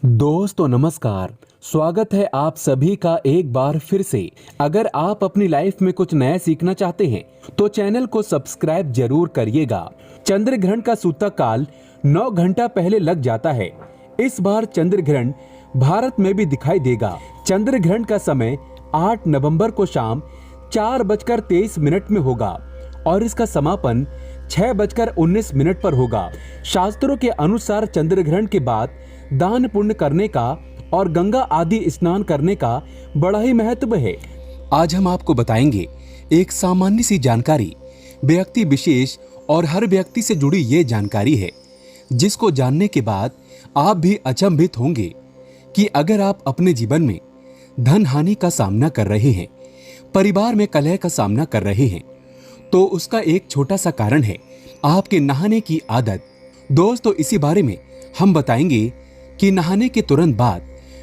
दोस्तों नमस्कार। स्वागत है आप सभी का एक बार फिर से। अगर आप अपनी लाइफ में कुछ नया सीखना चाहते हैं तो चैनल को सब्सक्राइब जरूर करिएगा। चंद्र ग्रहण का सूतक काल 9 घंटा पहले लग जाता है। इस बार चंद्र ग्रहण भारत में भी दिखाई देगा। चंद्र ग्रहण का समय 8 नवंबर को शाम 4:23 में होगा और इसका समापन 6:19 पर होगा। शास्त्रों के अनुसार चंद्र ग्रहण के बाद दान पुण्य करने का और गंगा आदि स्नान करने का बड़ा ही महत्व है। आज हम आपको बताएंगे एक सामान्य सी जानकारी, व्यक्ति विशेष और हर व्यक्ति से जुड़ी ये जानकारी है जिसको जानने के बाद आप भी अचंभित होंगे कि अगर आप अपने जीवन में धन हानि का सामना कर रहे हैं, परिवार में कलह का सामना कर रहे हैं, तो उसका एक छोटा सा कारण है आपके नहाने की आदत। दोस्तों इसी बारे में हम बताएंगे कि नहाने के तुरंत बाद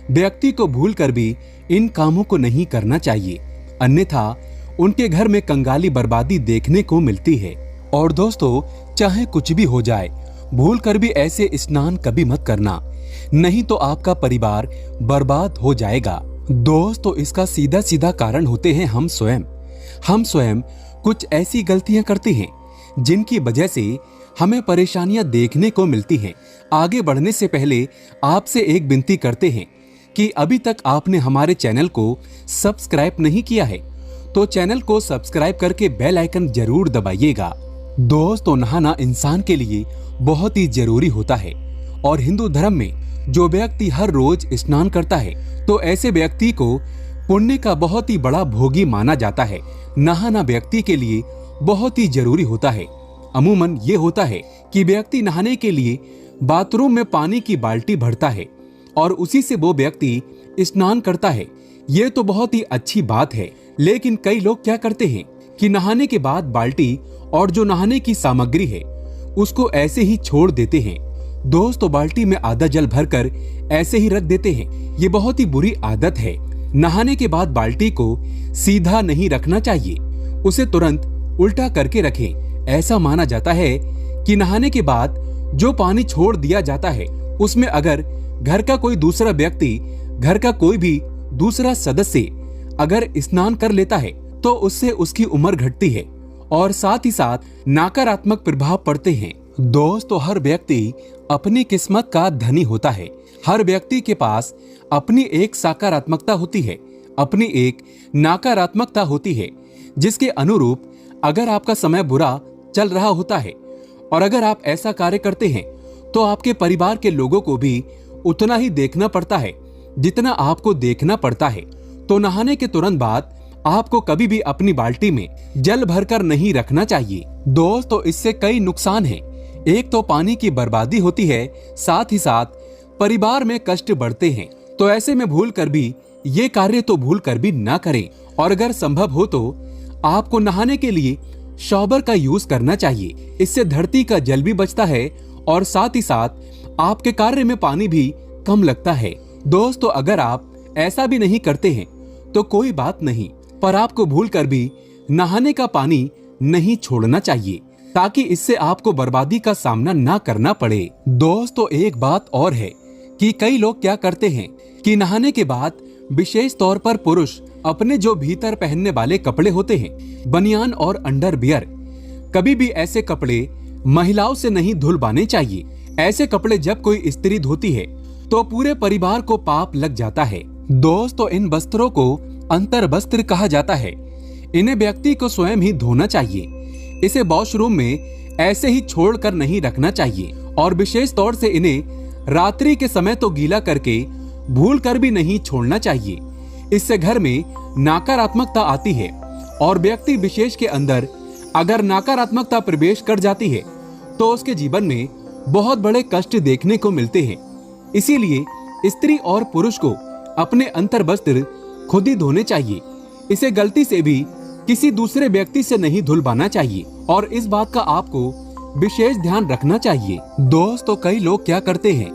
व्यक्ति को भूलकर भी इन कामों को नहीं करना चाहिए, अन्यथा उनके घर में कंगाली बर्बादी देखने को मिलती है। और दोस्तों चाहे कुछ भी हो जाए, भूलकर भी ऐसे स्नान कभी मत करना, नहीं तो आपका परिवार बर्बाद हो जाएगा। दोस्तों इसका सीधा सीधा कारण होते हैं हम स्वयं कुछ ऐसी गलतियां करते हैं जिनकी वजह से हमें परेशानियां देखने को मिलती हैं। आगे बढ़ने से पहले आपसे एक विनती करते हैं कि अभी तक आपने हमारे चैनल को सब्सक्राइब नहीं किया है तो चैनल को सब्सक्राइब करके बेल आइकन जरूर दबाइएगा। दोस्तों नहाना इंसान के लिए बहुत ही जरूरी होता है और हिंदू धर्म में जो व्यक्ति हर रोज स्नान करता है तो ऐसे व्यक्ति को पुण्य का बहुत ही बड़ा भोगी माना जाता है। नहाना व्यक्ति के लिए बहुत ही जरूरी होता है। अमूमन ये होता है कि व्यक्ति नहाने के लिए बाथरूम में पानी की बाल्टी भरता है और उसी से वो व्यक्ति स्नान करता है। ये तो बहुत ही अच्छी बात है, लेकिन कई लोग क्या करते हैं कि नहाने के बाद बाल्टी और जो नहाने की सामग्री है उसको ऐसे ही छोड़ देते हैं। दोस्तों बाल्टी में आधा जल भरकर ऐसे ही रख देते हैं। ये बहुत ही बुरी आदत है। नहाने के बाद बाल्टी को सीधा नहीं रखना चाहिए, उसे तुरंत उल्टा करके रखें। ऐसा माना जाता है कि नहाने के बाद जो पानी छोड़ दिया जाता है उसमें अगर घर का कोई दूसरा व्यक्ति, घर का कोई भी दूसरा सदस्य अगर स्नान कर लेता है तो उससे उसकी उम्र घटती है और साथ ही साथ नकारात्मक प्रभाव पड़ते हैं। दोस्तों हर व्यक्ति अपनी किस्मत का धनी होता है। हर व्यक्ति के पास अपनी एक सकारात्मकता होती है, अपनी एक नकारात्मकता होती है, जिसके अनुरूप अगर आपका समय बुरा चल रहा होता है और अगर आप ऐसा कार्य करते हैं तो आपके परिवार के लोगों को भी उतना ही देखना पड़ता है जितना आपको देखना पड़ता है। तो नहाने के तुरंत बाद आपको कभी भी अपनी बाल्टी में जल भरकर नहीं रखना चाहिए। दोस्तों इससे कई नुकसान हैं। एक तो पानी की बर्बादी होती है, साथ ही साथ परिवार में कष्ट बढ़ते हैं। तो ऐसे में भूल कर भी ये कार्य तो भूल कर भी ना करें और अगर संभव हो तो आपको नहाने के लिए शॉवर का यूज करना चाहिए। इससे धरती का जल भी बचता है और साथ ही साथ आपके कार्य में पानी भी कम लगता है। दोस्तों अगर आप ऐसा भी नहीं करते हैं तो कोई बात नहीं, पर आपको भूल कर भी नहाने का पानी नहीं छोड़ना चाहिए ताकि इससे आपको बर्बादी का सामना ना करना पड़े। दोस्तों एक बात और है कि कई लोग क्या करते हैं कि नहाने के बाद विशेष तौर पर पुरुष अपने जो भीतर पहनने वाले कपड़े होते हैं, बनियान और अंडरवियर, कभी भी ऐसे कपड़े महिलाओं से नहीं धुलवाने चाहिए। ऐसे कपड़े जब कोई स्त्री धोती है तो पूरे परिवार को पाप लग जाता है। दोस्तों इन वस्त्रों को अंतर वस्त्र कहा जाता है। इन्हें व्यक्ति को स्वयं ही धोना चाहिए। इसे वॉशरूम में ऐसे ही छोड़कर नहीं रखना चाहिए और विशेष तौर से इन्हें रात्रि के समय तो गीला करके भूल कर भी नहीं छोड़ना चाहिए। इससे घर में नकारात्मकता आती है और व्यक्ति विशेष के अंदर अगर नकारात्मकता प्रवेश कर जाती है तो उसके जीवन में बहुत बड़े कष्ट देखने को मिलते हैं। इसीलिए स्त्री और पुरुष को अपने अंतर वस्त्र खुद ही धोने चाहिए। इसे गलती से भी किसी दूसरे व्यक्ति से नहीं धुलवाना चाहिए और इस बात का आपको विशेष ध्यान रखना चाहिए। दोस्तों कई लोग क्या करते हैं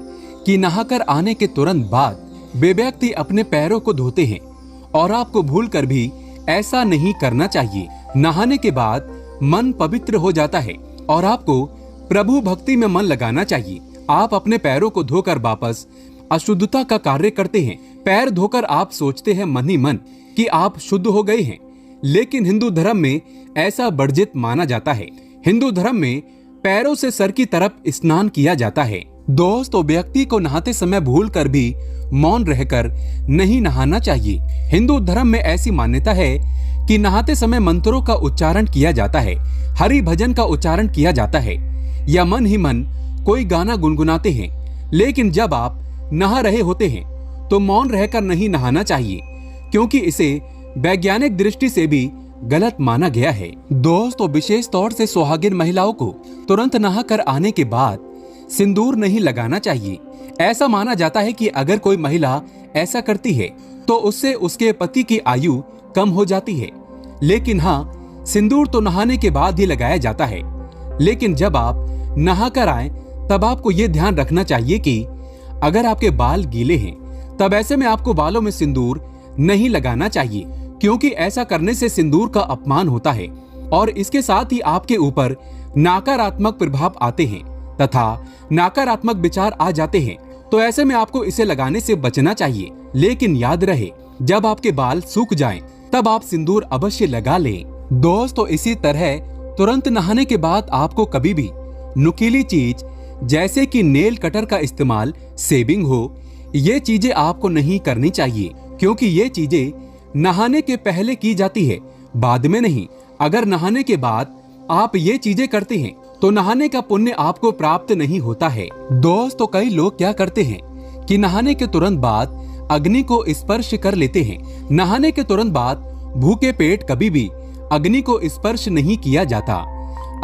कि नहाकर आने के तुरंत बाद वे व्यक्ति अपने पैरों को धोते हैं और आपको भूलकर भी ऐसा नहीं करना चाहिए। नहाने के बाद मन पवित्र हो जाता है और आपको प्रभु भक्ति में मन लगाना चाहिए। आप अपने पैरों को धोकर वापस अशुद्धता का कार्य करते हैं। पैर धोकर आप सोचते हैं मन ही मन कि आप शुद्ध हो गए हैं, लेकिन हिंदू धर्म में ऐसा वर्जित माना जाता है। हिंदू धर्म में पैरों से सर की तरफ स्नान किया जाता है। दोस्तों, व्यक्ति को नहाते समय भूल कर भी मौन रहकर नहीं नहाना चाहिए। हिंदू धर्म में ऐसी मान्यता है कि नहाते समय मंत्रों का उच्चारण किया जाता है, हरि भजन का उच्चारण किया जाता है या मन ही मन कोई गाना गुनगुनाते हैं। लेकिन जब आप नहा रहे होते हैं तो मौन रहकर नहीं नहाना चाहिए, क्योंकि इसे वैज्ञानिक दृष्टि से भी गलत माना गया है। दोस्तों, विशेष तौर से सुहागिन महिलाओं को तुरंत नहाकर आने के बाद सिंदूर नहीं लगाना चाहिए। ऐसा माना जाता है कि अगर कोई महिला ऐसा करती है तो उससे उसके पति की आयु कम हो जाती है। लेकिन हाँ, सिंदूर तो नहाने के बाद ही लगाया जाता है। लेकिन जब आप नहाकर आए तब आपको ये ध्यान रखना चाहिए कि अगर आपके बाल गीले हैं तब ऐसे में आपको बालों में सिंदूर नहीं लगाना चाहिए, क्योंकि ऐसा करने से सिंदूर का अपमान होता है और इसके साथ ही आपके ऊपर नकारात्मक प्रभाव आते हैं तथा नकारात्मक विचार आ जाते हैं। तो ऐसे में आपको इसे लगाने से बचना चाहिए। लेकिन याद रहे, जब आपके बाल सूख जाएं, तब आप सिंदूर अवश्य लगा लें। दोस्तों, इसी तरह तुरंत नहाने के बाद आपको कभी भी नुकीली चीज जैसे कि नेल कटर का इस्तेमाल, शेविंग हो, ये चीजें आपको नहीं करनी चाहिए, क्योंकि ये चीजें नहाने के पहले की जाती है, बाद में नहीं। अगर नहाने के बाद आप ये चीजें करते हैं तो नहाने का पुण्य आपको प्राप्त नहीं होता है। दोस्तों, कई लोग क्या करते हैं कि नहाने के तुरंत बाद अग्नि को स्पर्श कर लेते हैं। नहाने के तुरंत बाद भूखे पेट कभी भी अग्नि को स्पर्श नहीं किया जाता।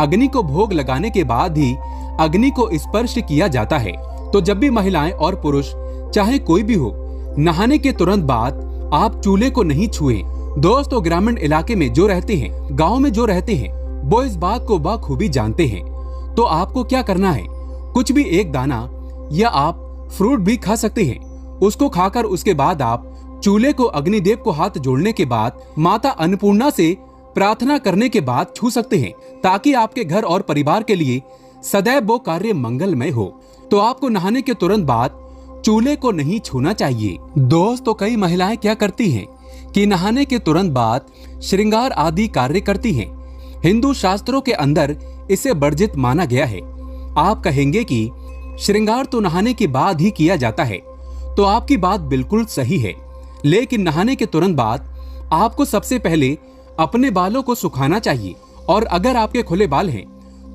अग्नि को भोग लगाने के बाद ही अग्नि को स्पर्श किया जाता है। तो जब भी महिलाएं और पुरुष चाहे कोई भी हो, नहाने के तुरंत बाद आप चूल्हे को नहीं छुएं। दोस्तों, ग्रामीण इलाके में जो रहते हैं, गांव में जो रहते हैं, वो इस बात को बखूबी जानते हैं। तो आपको क्या करना है, कुछ भी एक दाना या आप फ्रूट भी खा सकते हैं। उसको खाकर उसके बाद आप चूल्हे को अग्निदेव को हाथ जोड़ने के बाद माता अन्नपूर्णा से प्रार्थना करने के बाद छू सकते हैं, ताकि आपके घर और परिवार के लिए सदैव वो कार्य मंगलमय हो। तो आपको नहाने के तुरंत बाद चूल्हे को नहीं छूना चाहिए। दोस्तों, कई महिलाएं क्या करती हैं कि नहाने के तुरंत बाद श्रृंगार आदि कार्य करती हैं। हिंदू शास्त्रों के अंदर इसे वर्जित माना गया है। आप कहेंगे कि श्रृंगार तो नहाने के बाद ही किया जाता है, तो आपकी बात बिल्कुल सही है। लेकिन नहाने के तुरंत बाद आपको सबसे पहले अपने बालों को सुखाना चाहिए, और अगर आपके खुले बाल हैं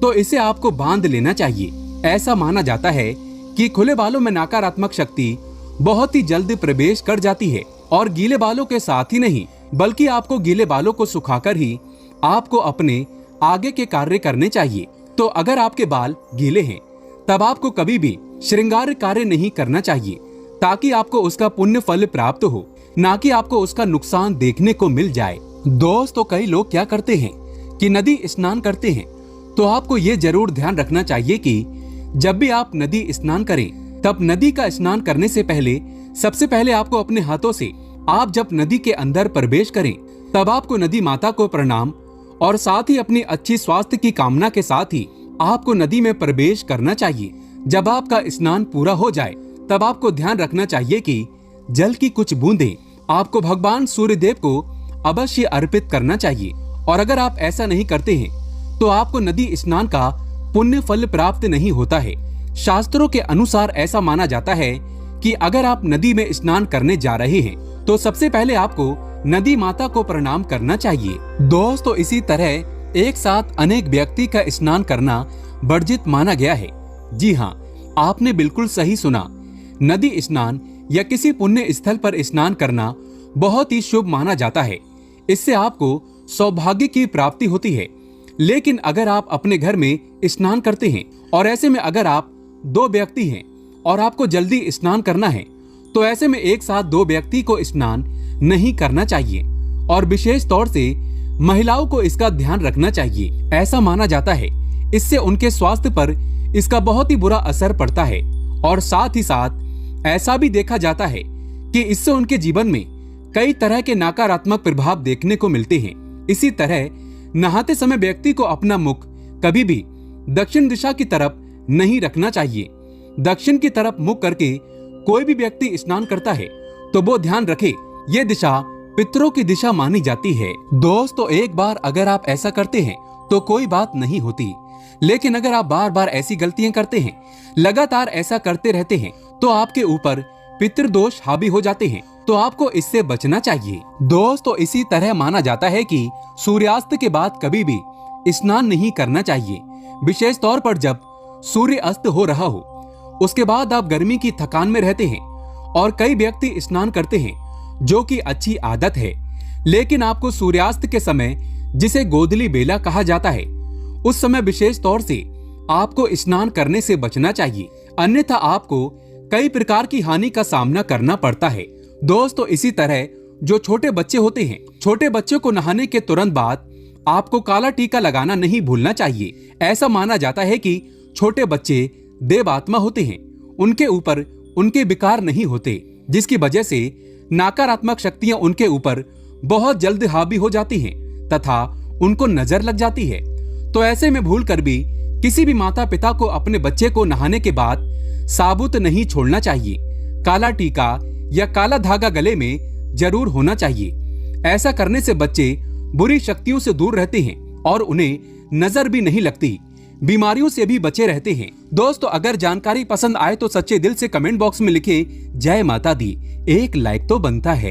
तो इसे आपको बांध लेना चाहिए। ऐसा माना जाता है कि खुले बालों में नकारात्मक शक्ति बहुत ही जल्द प्रवेश कर जाती है, और गीले बालों के साथ ही नहीं, बल्कि आपको गीले बालों को सुखाकर ही आपको अपने आगे के कार्य करने चाहिए। तो अगर आपके बाल गीले हैं तब आपको कभी भी श्रृंगार कार्य नहीं करना चाहिए, ताकि आपको उसका पुण्य फल प्राप्त हो, ना कि आपको उसका नुकसान देखने को मिल जाए। दोस्तों, कई लोग क्या करते हैं कि नदी स्नान करते हैं, तो आपको ये जरूर ध्यान रखना चाहिए कि जब भी आप नदी स्नान करें तब नदी का स्नान करने से पहले सबसे पहले आपको अपने हाथों से, आप जब नदी के अंदर प्रवेश करें तब आपको नदी माता को प्रणाम और साथ ही अपनी अच्छी स्वास्थ्य की कामना के साथ ही आपको नदी में प्रवेश करना चाहिए। जब आपका स्नान पूरा हो जाए तब आपको ध्यान रखना चाहिए कि जल की कुछ बूंदें आपको भगवान सूर्यदेव को अवश्य अर्पित करना चाहिए, और अगर आप ऐसा नहीं करते हैं तो आपको नदी स्नान का पुण्य फल प्राप्त नहीं होता है। शास्त्रों के अनुसार ऐसा माना जाता है कि अगर आप नदी में स्नान करने जा रहे हैं तो सबसे पहले आपको नदी माता को प्रणाम करना चाहिए। दोस्तों, इसी तरह एक साथ अनेक व्यक्ति का स्नान करना वर्जित माना गया है। जी हाँ, आपने बिल्कुल सही सुना। नदी स्नान या किसी पुण्य स्थल पर स्नान करना बहुत ही शुभ माना जाता है। इससे आपको सौभाग्य की प्राप्ति होती है। लेकिन अगर आप अपने घर में स्नान करते हैं और ऐसे में अगर आप 2 व्यक्ति हैं और आपको जल्दी स्नान करना है, तो ऐसे में एक साथ 2 व्यक्ति को स्नान नहीं करना चाहिए, और विशेष तौर से महिलाओं को इसका ध्यान रखना चाहिए। ऐसा माना जाता है इससे उनके स्वास्थ्य पर इसका बहुत ही बुरा असर पड़ता है, और साथ ही साथ ऐसा भी देखा जाता है कि इससे उनके जीवन में कई तरह के नकारात्मक प्रभाव देखने को मिलते हैं। इसी तरह नहाते समय व्यक्ति को अपना मुख कभी भी दक्षिण दिशा की तरफ नहीं रखना चाहिए। दक्षिण की तरफ मुख करके कोई भी व्यक्ति स्नान करता है तो वो ध्यान रखे ये दिशा पितरों की दिशा मानी जाती है। दोस्तों, एक बार अगर आप ऐसा करते हैं तो कोई बात नहीं होती, लेकिन अगर आप बार बार ऐसी गलतियां करते हैं, लगातार ऐसा करते रहते हैं, तो आपके ऊपर पितृदोष हावी हो जाते हैं। तो आपको इससे बचना चाहिए। दोस्तों, इसी तरह माना जाता है कि सूर्यास्त के बाद कभी भी स्नान नहीं करना चाहिए, विशेष तौर पर जब सूर्य अस्त हो रहा हो। उसके बाद आप गर्मी की थकान में रहते हैं और कई व्यक्ति स्नान करते हैं, जो कि अच्छी आदत है, लेकिन आपको सूर्यास्त के समय, जिसे गोधली बेला कहा जाता है, उस समय विशेष तौर से आपको स्नान करने से बचना चाहिए, अन्यथा आपको कई प्रकार की हानि का सामना करना पड़ता है। दोस्तों, इसी तरह जो छोटे बच्चे होते हैं, छोटे बच्चे को नहाने के तुरंत बाद आपको काला टीका लगाना नहीं भूलना चाहिए। ऐसा माना जाता है कि छोटे बच्चे देवात्मा होते हैं, उनके ऊपर उनके विकार नहीं होते, जिसकी वजह से नकारात्मक शक्तियां उनके ऊपर बहुत जल्द हावी हो जाती हैं तथा उनको नजर लग जाती है। तो ऐसे में भूल कर भी किसी भी माता पिता को अपने बच्चे को नहाने के बाद साबुत नहीं छोड़ना चाहिए। काला टीका या काला धागा गले में जरूर होना चाहिए। ऐसा करने से बच्चे बुरी शक्तियों से दूर रहते हैं और उन्हें नजर भी नहीं लगती, बीमारियों से भी बचे रहते हैं। दोस्तों, अगर जानकारी पसंद आए तो सच्चे दिल से कमेंट बॉक्स में लिखें जय माता दी। एक लाइक तो बनता है।